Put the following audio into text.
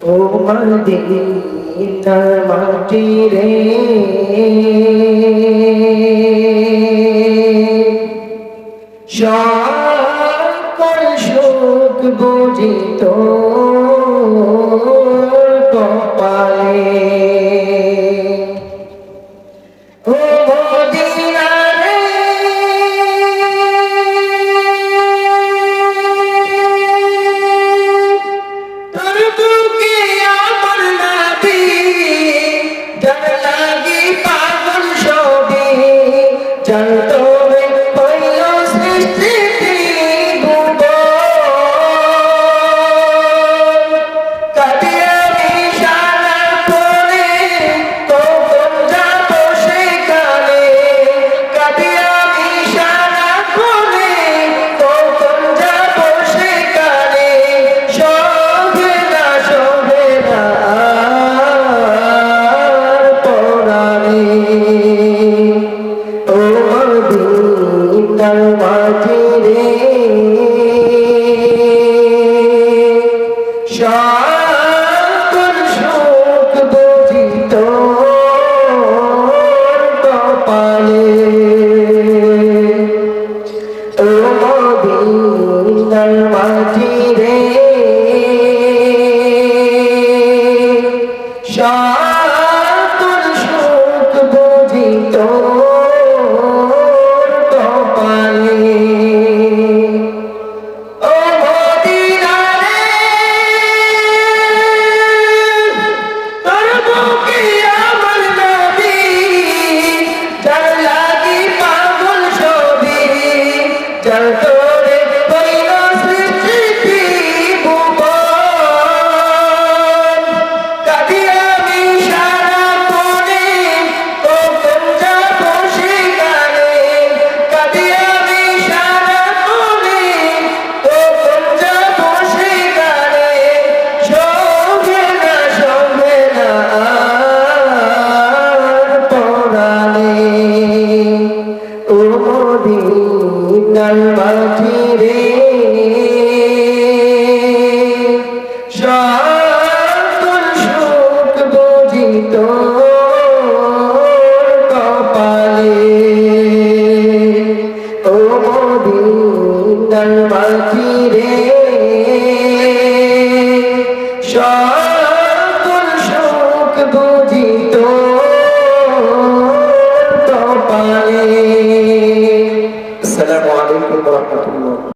ও মদিনার মাটি রে, সকল সুখ বুঝি তোর কপালে। ও মদিনা রে, তোর বুকে আমার নবী, যার লাগি পাগল সবে, যার তোরে হইল সৃষ্টি ভুবন। কাঁদি আমি সারা করে, কখন যাব সেখানে। কাঁদি আমি সারা করে, কখন যাব সেখানে। শোভে না শোভে না আর পরাণে। ও মদিনার মাটি রে, সকল সুখ বুঝি তোর কপালে। ও মদিনার মাটি রে, সকল সুখ বুঝি তোর কপালে। ও মদিনা রে, তোর বুকে আমার নবী, যার লাগি পাগল সবে, যার তোরে হইল সৃষ্টি ভুবন। কাঁদি আমি সারা করে, কখন যাব সেখানে। কাঁদি আমি সারা করে, কখন যাব সেখানে। শোভে না শোভে না আর পরাণে। ও মদিনার মাটি রে, সকল সুখ বুঝি তোর কপালে। ও মদিনার মাটি রে,